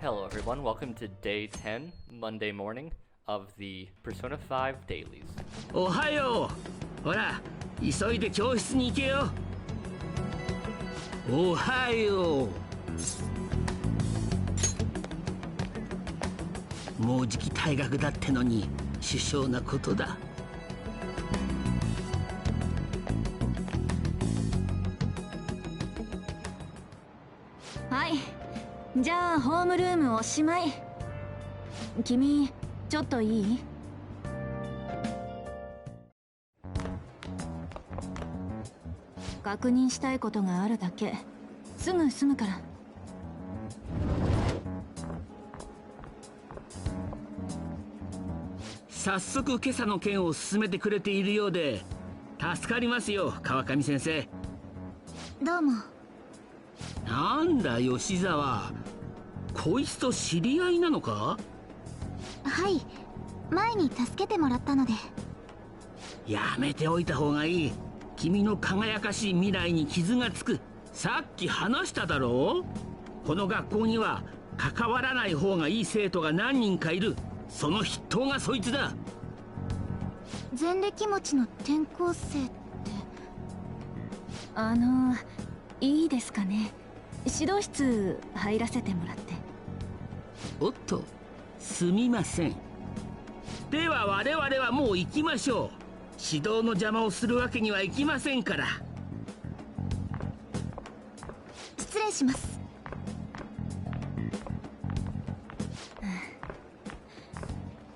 Hello everyone, welcome to day 10, Monday morning of the Persona 5 dailies. おはよう。ほら、急いで教室に行けよ。おはよう。もうじき退学だってのに殊勝なことだ。はい、じゃあホームルームおしまい。君ちょっといい？確認したいことがあるだけ。すぐ済むから。早速今朝の件を進めてくれているようで助かりますよ、川上先生。どうも。なんだ吉沢、こいつと知り合いなのか？はい、前に助けてもらったので。やめておいた方がいい。君の輝かしい未来に傷がつく。さっき話しただろう。この学校には関わらない方がいい生徒が何人かいる。その筆頭がそいつだ。前歴持ちの転校生って。いいですかね。指導室入らせてもらって。おっと、すみません。では我々はもう行きましょう。指導の邪魔をするわけにはいきませんから。失礼します。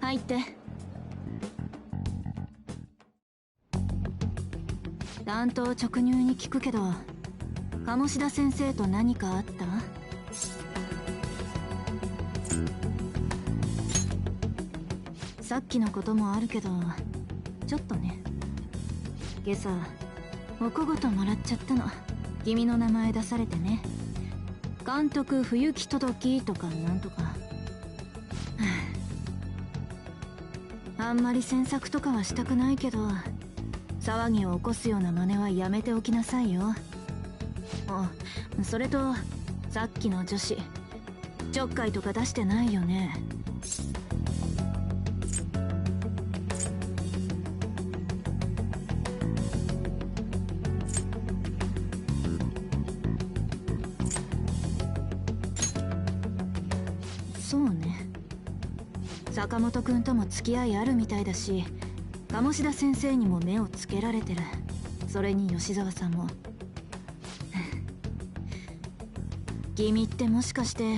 入って。担当直入に聞くけど、鴨志田先生と何かあった？さっきのこともあるけど、ちょっとね。今朝お小言もらっちゃったの。君の名前出されてね。監督不行き届きとかなんとか。あんまり詮索とかはしたくないけど、騒ぎを起こすような真似はやめておきなさいよ。あ、それとさっきの女子ちょっかいとか出してないよね？そうね。坂本君とも付き合いあるみたいだし、鴨志田先生にも目をつけられてる。それに吉沢さんも。君ってもしかして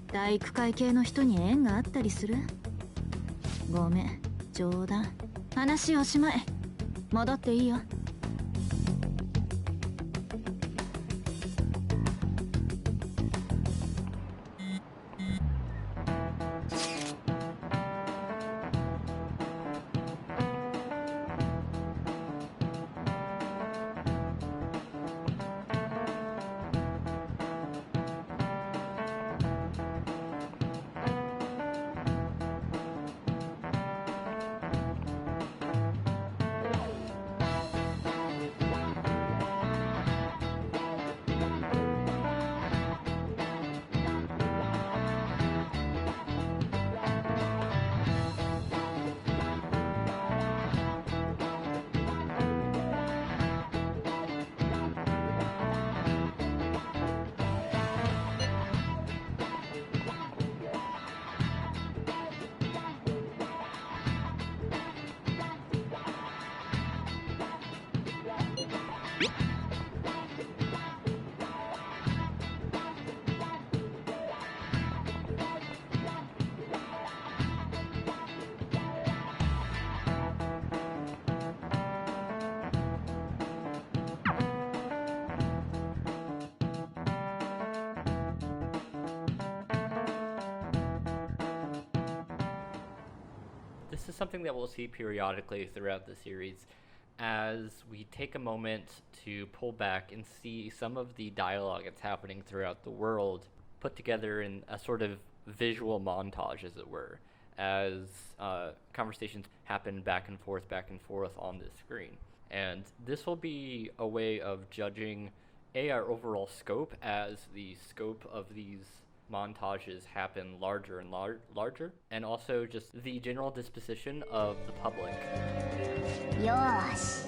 体育会系の人に縁があったりする？ごめん、冗談。話おしまい。戻っていいよ。This is something that we'll see periodically throughout the series as we take a moment to pull back and see some of the dialogue that's happening throughout the world put together in a sort of visual montage, as it were, as conversations happen back and forth on the screen. And this will be a way of judging our overall scope, as the scope of these montages happen larger and larger, and also just the general disposition of the public. よーし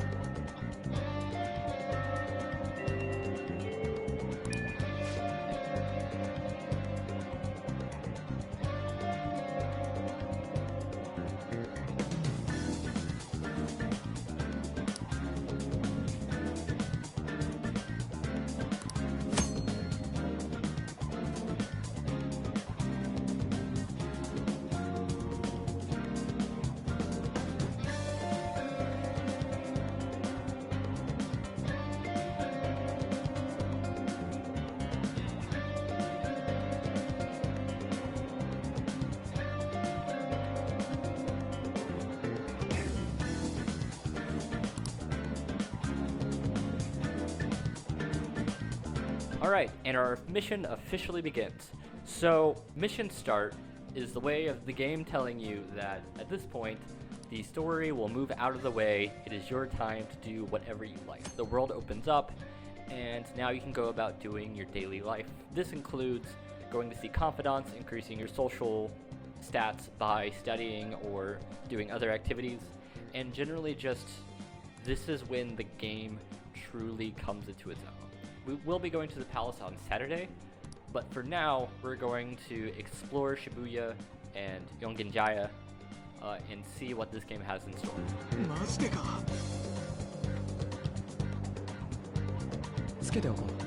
Alright, and our mission officially begins. So, mission start is the way of the game telling you that at this point, the story will move out of the way. It is your time to do whatever you like. The world opens up, and now you can go about doing your daily life. This includes going to see confidants, increasing your social stats by studying or doing other activities, and generally just, this is when the game truly comes into its own. We will be going to the palace on Saturday, but for now, we're going to explore Shibuya and Yongenjaya and see what this game has in store. マジでかつけておこう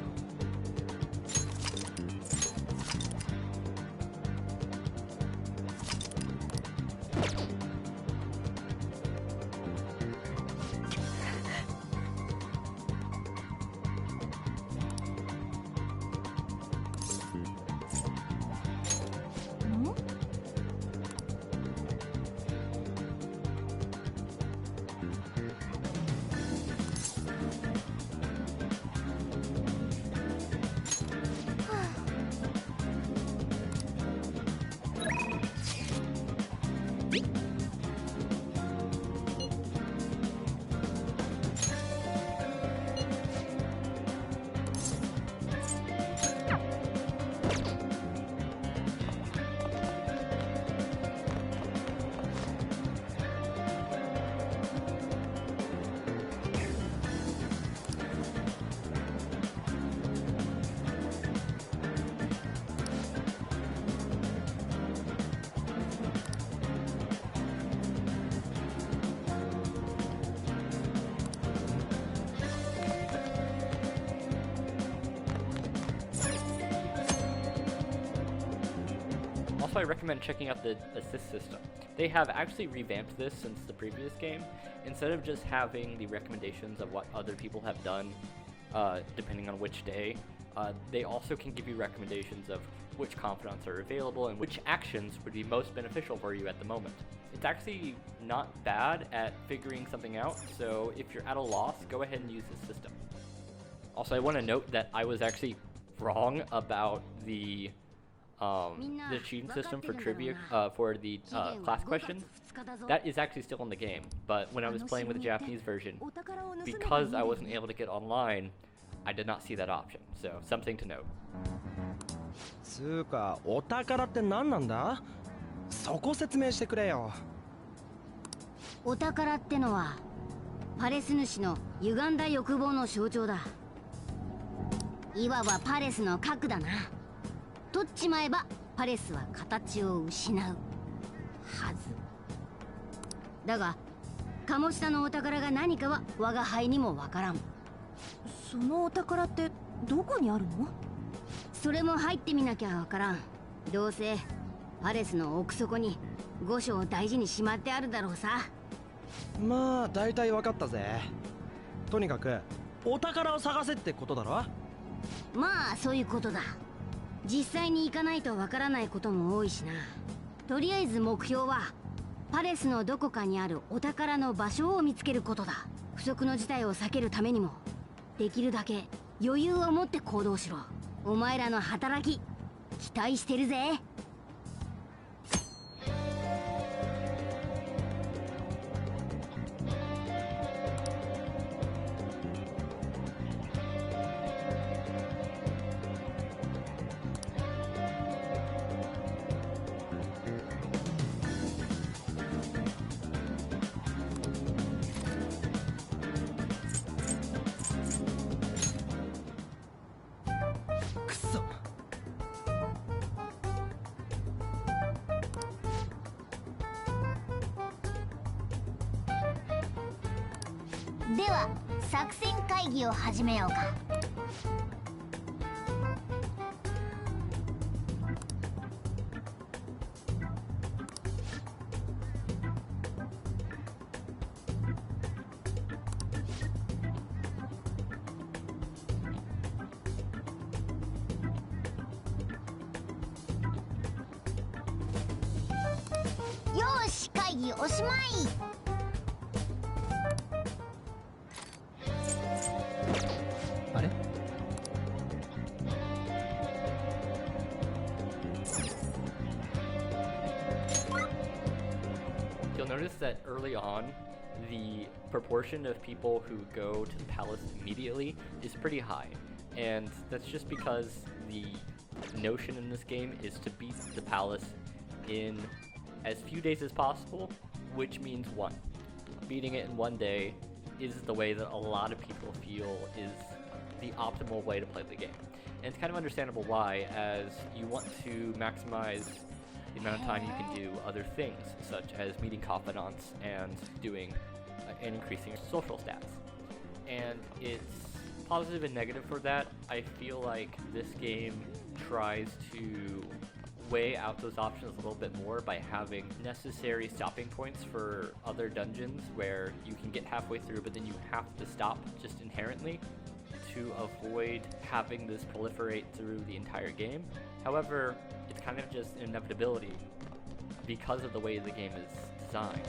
Also, I recommend checking out the assist system. They have actually revamped this since the previous game. Instead of just having the recommendations of what other people have done, depending on which day, they also can give you recommendations of which confidants are available and which actions would be most beneficial for you at the moment. It's actually not bad at figuring something out, so if you're at a loss, go ahead and use this system. Also, I want to note that I was actually wrong about the cheating system for trivia, for the class questions. That is actually still in the game, but when I was playing with the Japanese version, because I wasn't able to get online, I did not see that option, so something to note. つうか、お宝って何なんだ？そこ説明してくれよ。お宝ってのはパレス主の歪んだ欲望の象徴だ。いわばパレスの核だな。取っちまえばパレスは形を失うはずだが、鴨下のお宝が何かは我が輩にもわからん。そのお宝ってどこにあるの？それも入ってみなきゃわからん。どうせパレスの奥底に御所を大事にしまってあるだろうさ。まあ大体わかったぜ。とにかくお宝を探せってことだろ。まあそういうことだ。実際に行かないとわからないことも多いしな。とりあえず目標はパレスのどこかにあるお宝の場所を見つけることだ。不測の事態を避けるためにもできるだけ余裕を持って行動しろ。お前らの働き期待してるぜ。では作戦会議を始めようか。よーし、会議おしまい。あれ？ You'll notice that early on, the proportion of people who go to the palace immediately is pretty high. And that's just because the notion in this game is to beat the palace in as few days as possible, which means one. Beating it in one day is the way that a lot of people feel is the optimal way to play the game. And it's kind of understandable why, as you want to maximize the amount of time you can do other things, such as meeting confidants and doing and increasing your social stats. And it's positive and negative for that. I feel like this game tries to weigh out those options a little bit more by having necessary stopping points for other dungeons where you can get halfway through but then you have to stop just inherently to avoid having this proliferate through the entire game. However, it's kind of just an inevitability because of the way the game is designed.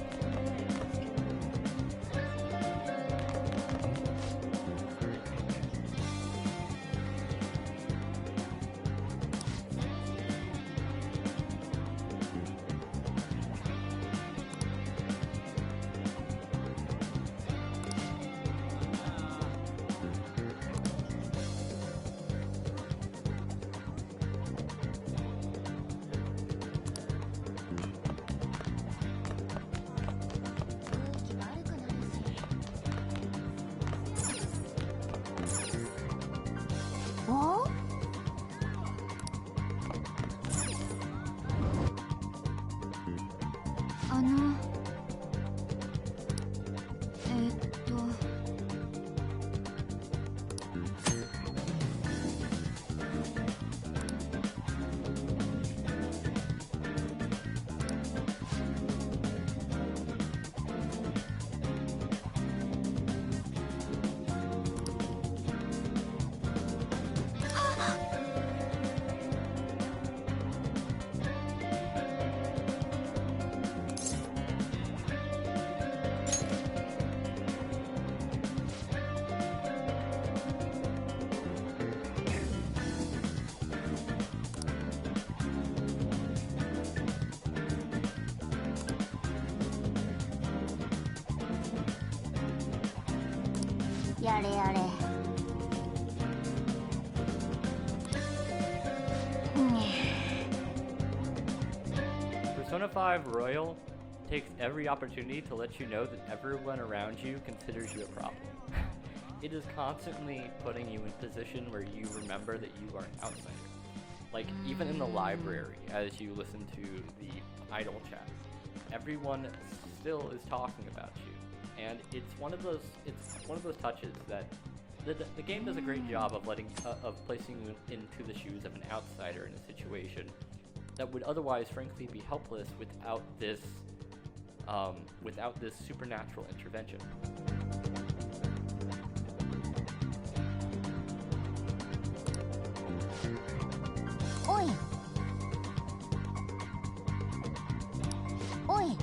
やれやれ。Persona 5 Royal takes every opportunity to let you know that everyone around you considers you a problem. It is constantly putting you in a position where you remember that you are an outsider. Like, even in the library, as you listen to the idle chat, everyone still is talking about you. And it's one of those touches that the game does a great job of placing you into the shoes of an outsider in a situation that would otherwise, frankly, be helpless without this supernatural intervention. Oi! Oi!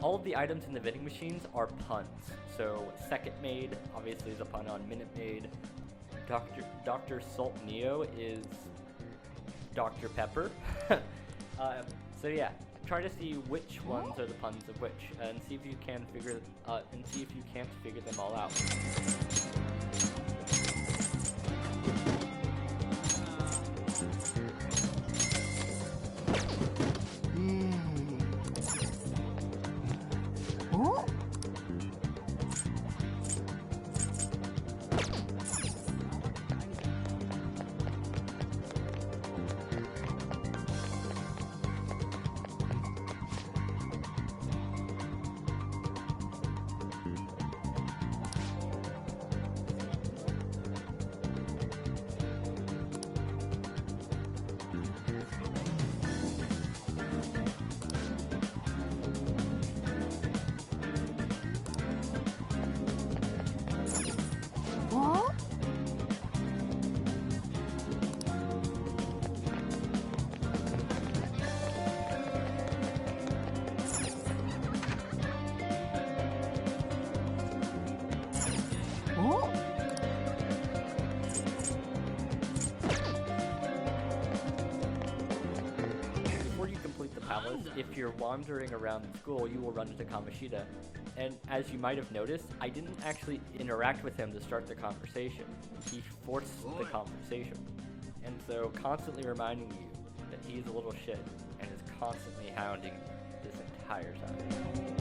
all of the items in the vending machines are puns. So Second Maid obviously is a pun on Minute Maid. Dr. Salt Neo is Dr. Pepper. So yeah, try to see which ones are the puns of which, and see if you can't figure them all out. If you're wandering around the school, you will run into Kamoshida. And as you might have noticed, I didn't actually interact with him to start the conversation. He forced the conversation. And so constantly reminding you that he's a little shit and is constantly hounding this entire time.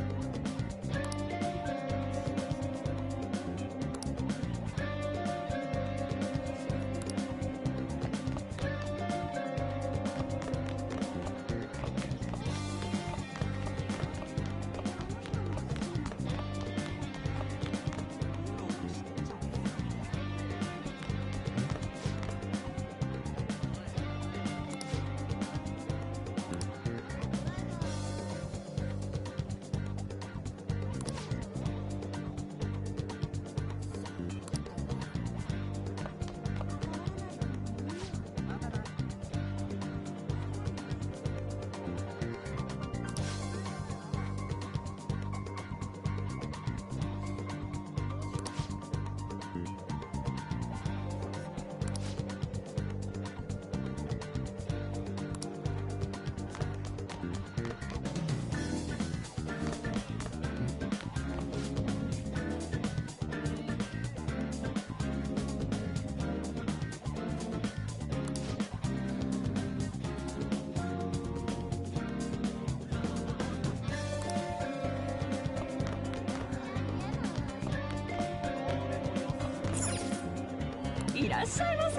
いらっしゃいませ。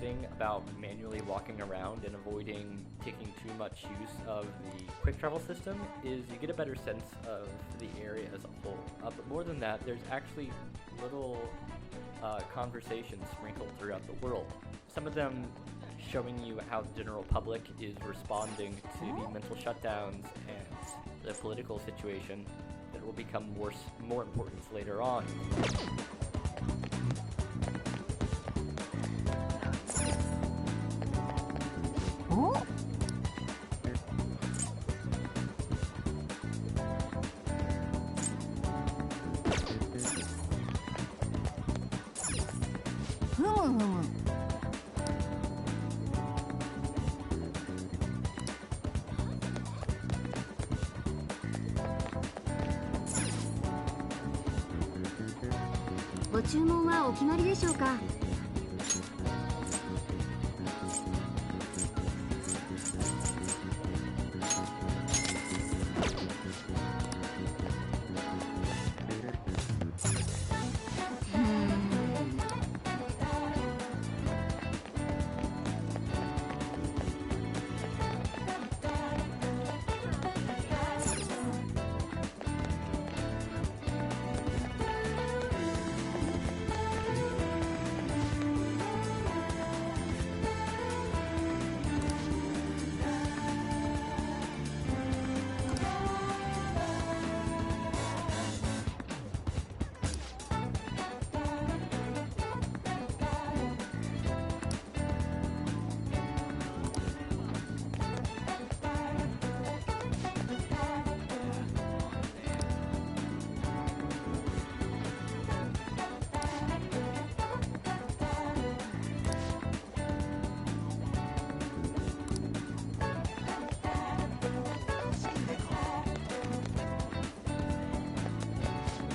thing about manually walking around and avoiding taking too much use of the quick travel system is you get a better sense of the area as a whole. But more than that, there's actually little conversations sprinkled throughout the world. Some of them showing you how the general public is responding to the mental shutdowns and the political situation that will become more important later on.ご注文はお決まりでしょうか。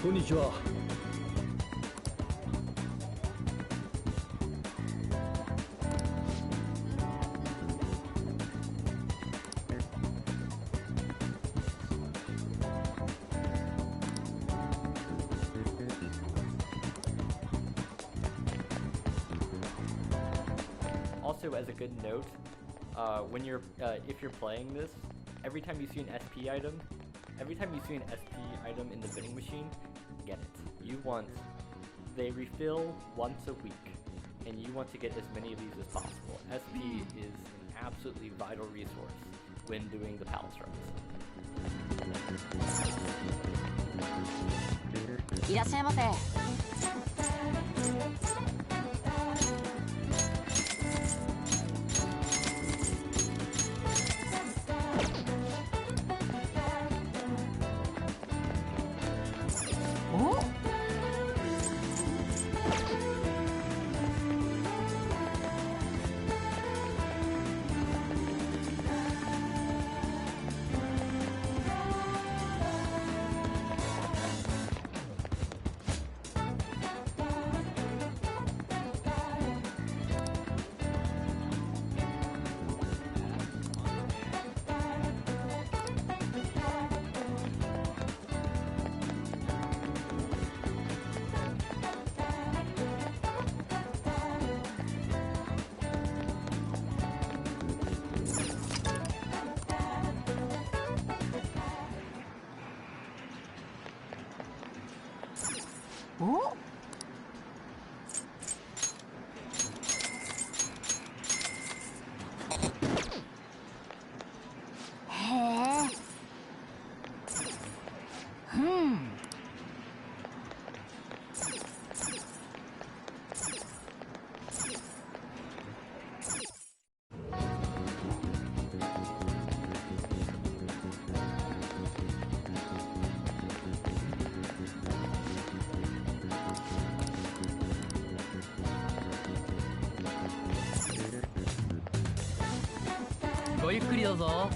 こんにちは。Also, as a good note, when you're if you're playing this, every time you see an SP item in the vending machine, get it. They refill once a week, and you want to get as many of these as possible. SP is an absolutely vital resource when doing the palace runs. いらっしゃいませ。ごゆっくりどうぞ。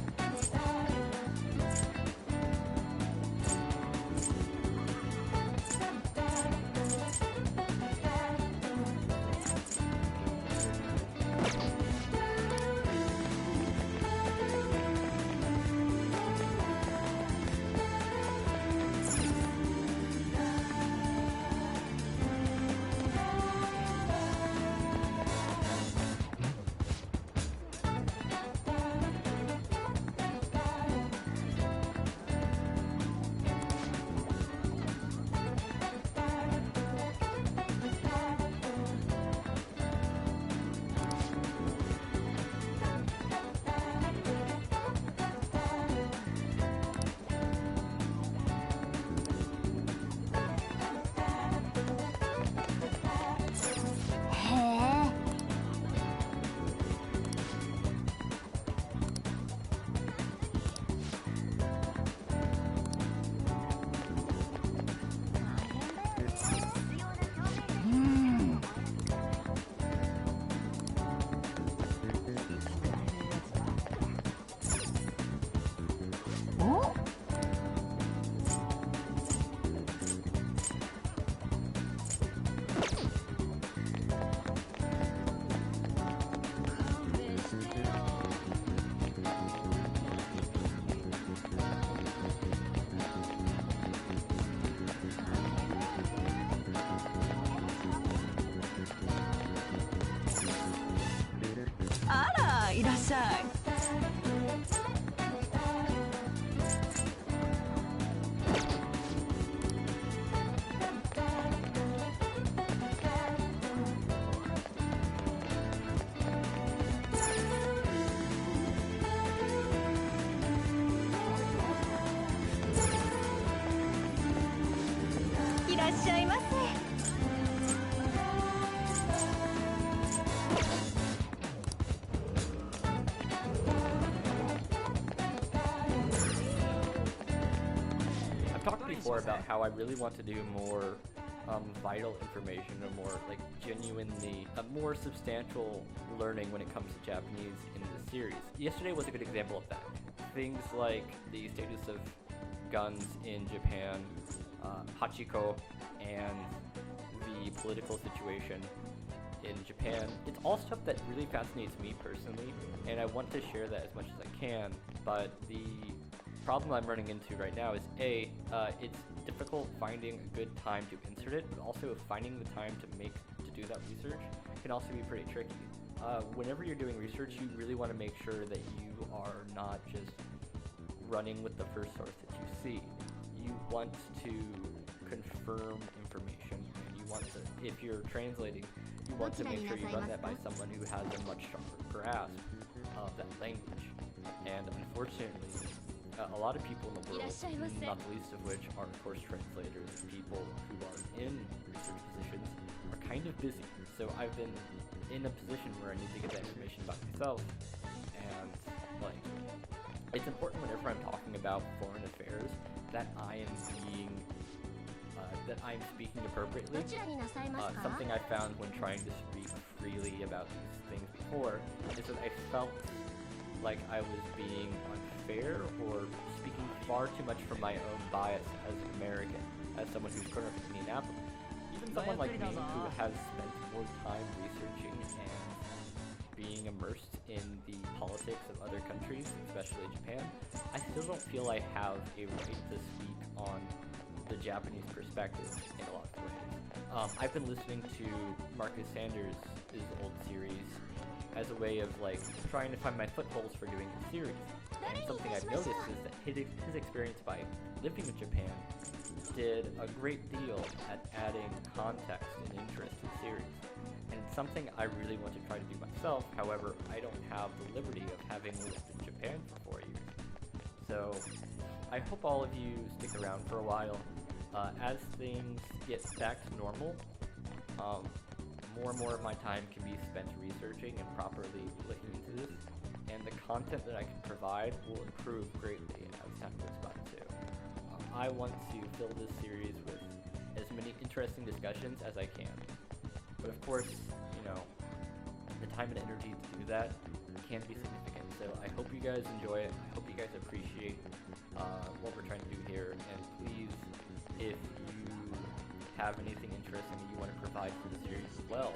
あら、いらっしゃい。いらっしゃいませ。I've talked before about how I really want to do more vital information or more like genuinely more substantial learning when it comes to Japanese in this series. Yesterday was a good example of that. Things like the status of guns in Japan, Hachiko, and the political situation in Japan. It's all stuff that really fascinates me personally, and I want to share that as much as I can, but the problem I'm running into right now is it's difficult finding a good time to insert it, but also finding the time to do that research can also be pretty tricky. Whenever you're doing research, you really want to make sure that you are not just running with the first source that you see. You want to confirm information, and you want to, if you're translating, you want to make sure you run that by someone who has a much stronger grasp of that language. And unfortunately, a lot of people in the world, not the least of which are of course translators and people who are in research positions, are kind of busy. So I've been in a position where I need to get that information about myself, and like, it's important whenever I'm talking about foreign affairs that I am speaking appropriately. Something I found when trying to speak freely about these things before is that I felt like I was being unfair or speaking far too much from my own bias as an American, as someone who's grown up in Indianapolis. Even someone like me who has spent more time researching and being immersed in the politics of other countries, especially Japan, I still don't feel I have a right to speak on the Japanese perspective in a lot of ways. I've been listening to Marcus Sanders' old series as a way of like trying to find my footholds for doing a series. And something I've noticed is that his experience by living in Japan did a great deal at adding context and interest to the series. And it's something I really want to try to do myself. However, I don't have the liberty of having lived in Japan for 4 years. So I hope all of you stick around for a while. As things get back to normal, more and more of my time can be spent researching and properly looking into this, and the content that I can provide will improve greatly as time goes by too. I want to fill this series with as many interesting discussions as I can, but of course, you know, the time and energy to do that can be significant, so I hope you guys enjoy it. I hope you guys appreciate what we're trying to do here, and please, if you have anything interesting that you want to provide for the series as well,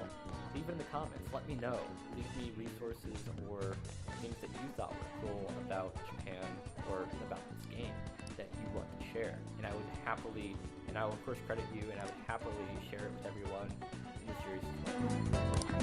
leave it in the comments. Let me know. Leave me resources or things that you thought were cool about Japan or about this game that you want to share. And I would happily, and I will of course credit you, and I would happily share it with everyone in the series as well.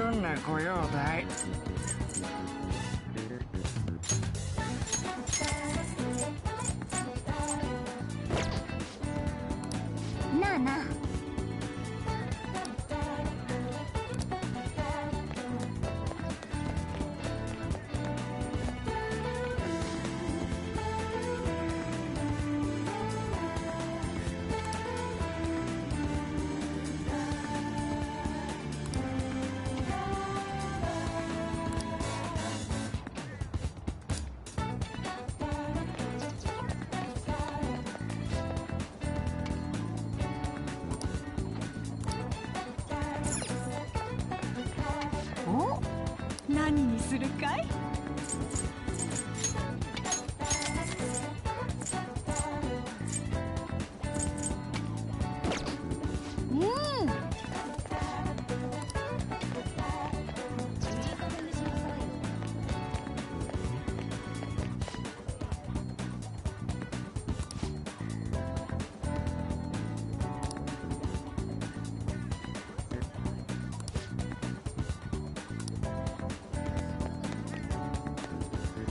どんな御用だい？なあなあ。お、何にするかい？うん。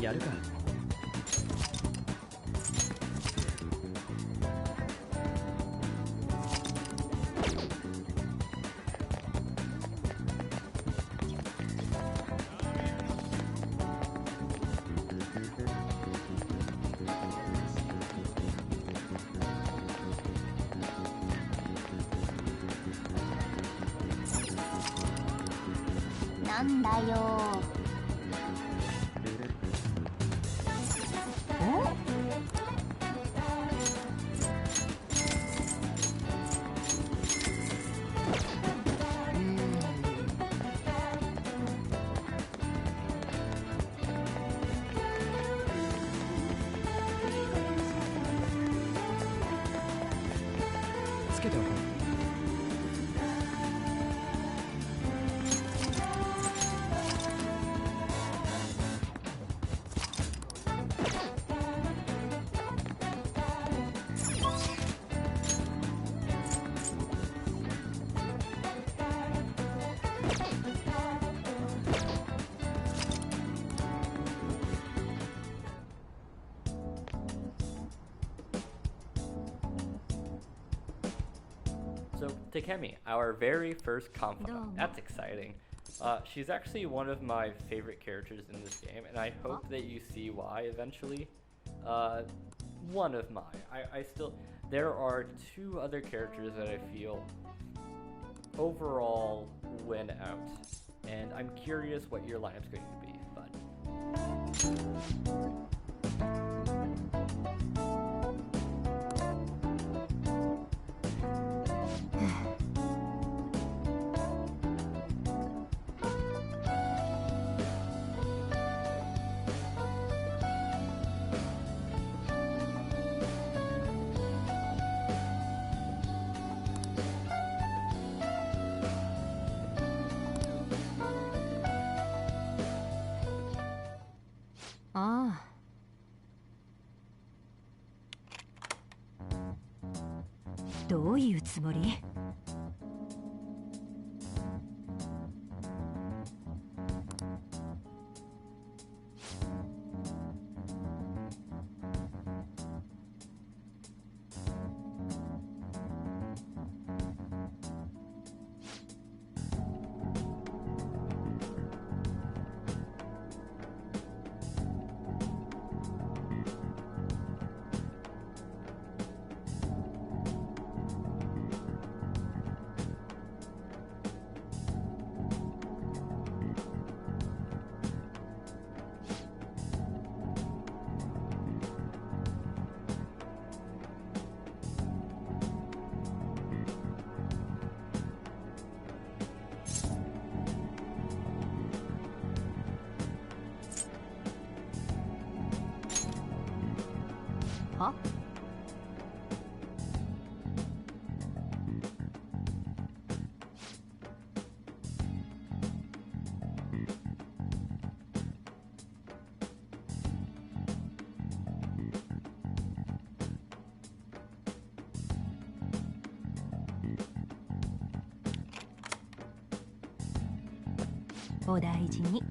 やるか。なんだよ。つけておこう。So, Takemi, our very first confidant. Domo. That's exciting. She's actually one of my favorite characters in this game, and I hope that you see why eventually. One of mine. There are two other characters that I feel overall win out, and I'm curious what your lineup's going to be, bud.ああ。どういうつもり？は？お大事に。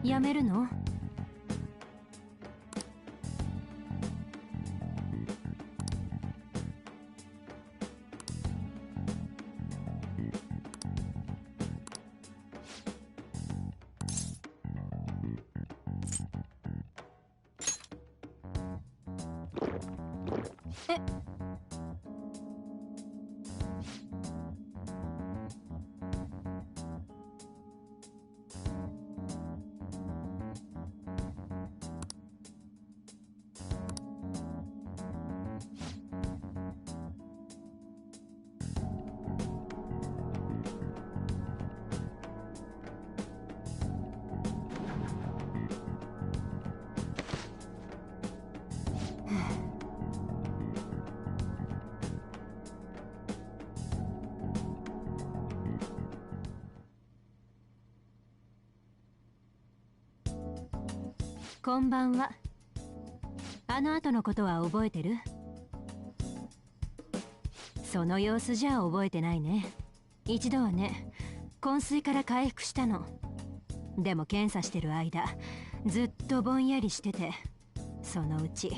やめるの？え？こんばんは。あの後のことは覚えてる？その様子じゃ覚えてないね。一度はね、昏睡から回復したの。でも検査してる間ずっとぼんやりしてて、そのうち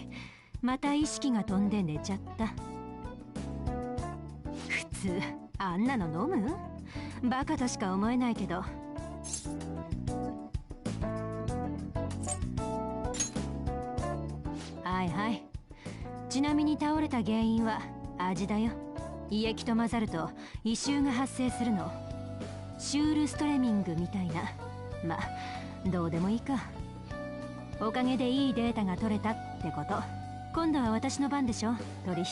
また意識が飛んで寝ちゃった。普通あんなの飲む？バカとしか思えないけど。はいはい。ちなみに倒れた原因は味だよ。胃液と混ざると異臭が発生するの。シュールストレミングみたいな。ま、どうでもいいか。おかげでいいデータが取れたってこと。今度は私の番でしょ、取引。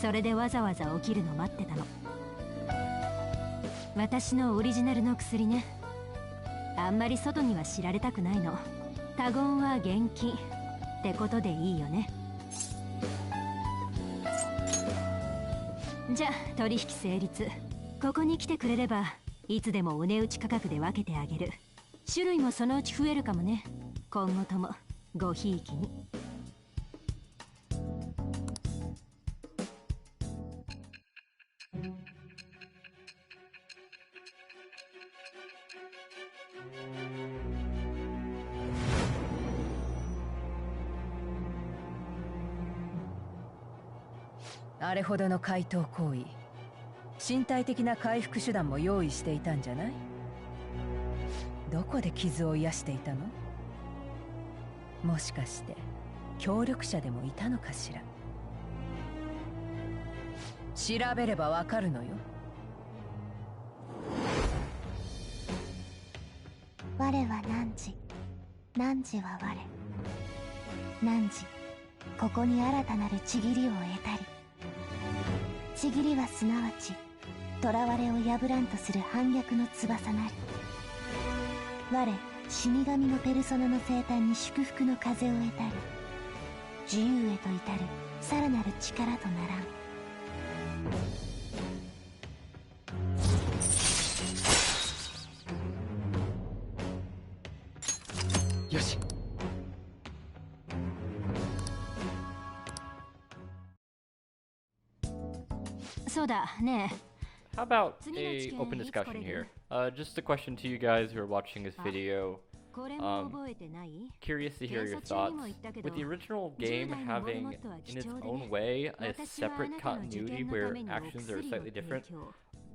それでわざわざ起きるの待ってたの。私のオリジナルの薬ね。あんまり外には知られたくないの。他言は厳禁ってことでいいよね。じゃあ取引成立。ここに来てくれればいつでもお値打ち価格で分けてあげる。種類もそのうち増えるかもね。今後ともごひいきに。あれほどの怪盗行為、身体的な回復手段も用意していたんじゃない？どこで傷を癒していたの？もしかして協力者でもいたのかしら？調べればわかるのよ。我は汝、汝は我。汝、ここに新たなるちぎりを得たり。ちぎりはすなわち囚われを破らんとする反逆の翼なり。我死神のペルソナの生誕に祝福の風を得たり、自由へと至るさらなる力とならん。よし。そうだね。 How about a open discussion here? Just a question to you guys who are watching this video. Curious to hear your thoughts. With the original game having, in its own way, a separate continuity where actions are slightly different,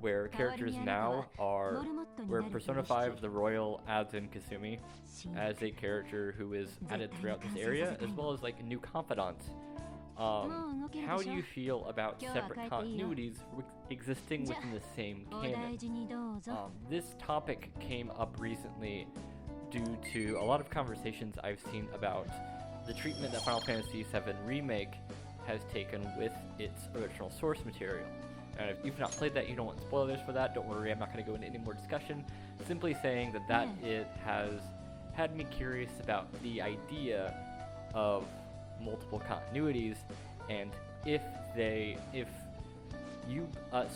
where characters now are, where Persona 5 the Royal adds in Kasumi as a character who is added throughout this area, as well as like a new confidant. How do you feel about separate continuities existing within the same canon? This topic came up recently due to a lot of conversations I've seen about the treatment that Final Fantasy VII Remake has taken with its original source material. And if you've not played that, you don't want spoilers for that, don't worry, I'm not going to go into any more discussion. Simply saying that it has had me curious about the idea of multiple continuities, and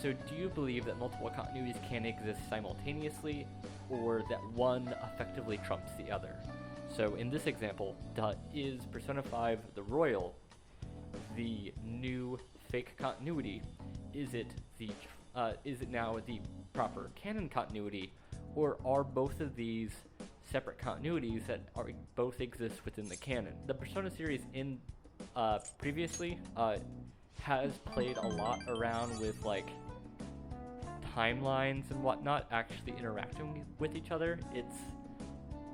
so do you believe that multiple continuities can exist simultaneously, or that one effectively trumps the other? So in this example, is Persona 5 the Royal the new fake continuity? Is it now the proper canon continuity, or are both of these separate continuities that both exist within the canon? The Persona series previously has played a lot around with like timelines and whatnot actually interacting with each other.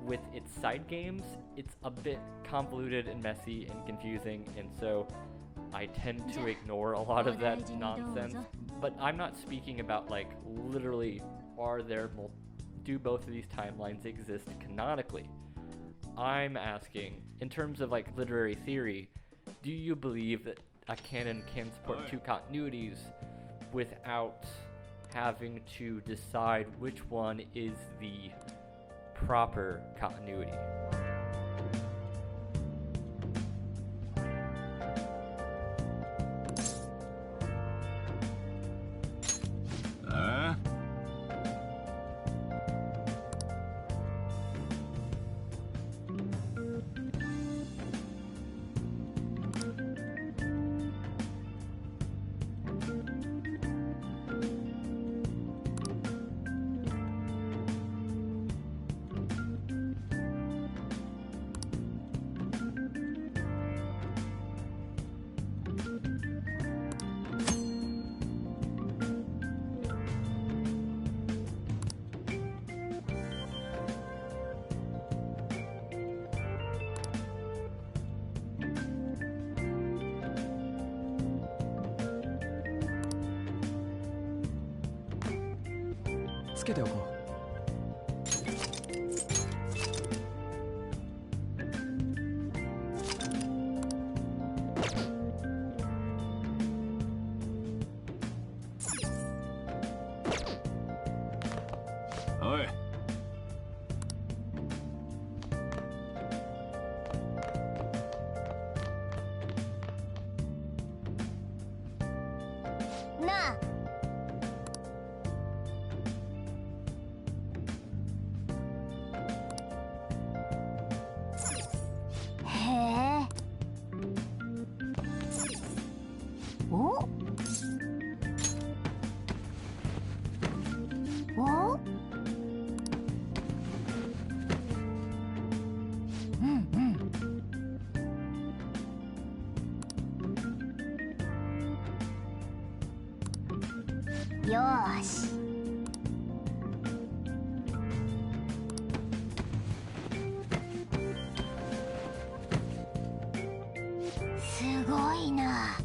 With its side games, it's a bit convoluted and messy and confusing, and so I tend to ignore a lot of that nonsense. But I'm not speaking about like literally do both of these timelines exist canonically? I'm asking, in terms of like literary theory, do you believe that a canon can support two continuities without having to decide which one is the proper continuity?つけておこう。おい。なあ。よーし。すごいな。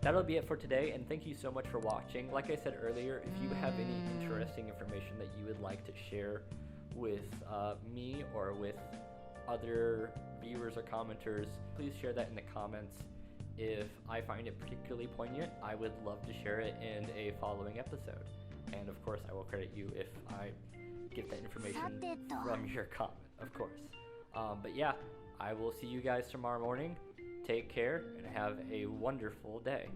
That'll be it for today, and thank you so much for watching. Like I said earlier, if you have any interesting information that you would like to share with me or with other viewers or commenters, please share that in the comments. If I find it particularly poignant, I would love to share it in a following episode. And of course, I will credit you if I get that information from your comment, of course. But yeah, I will see you guys tomorrow morning. Take care and have a wonderful day.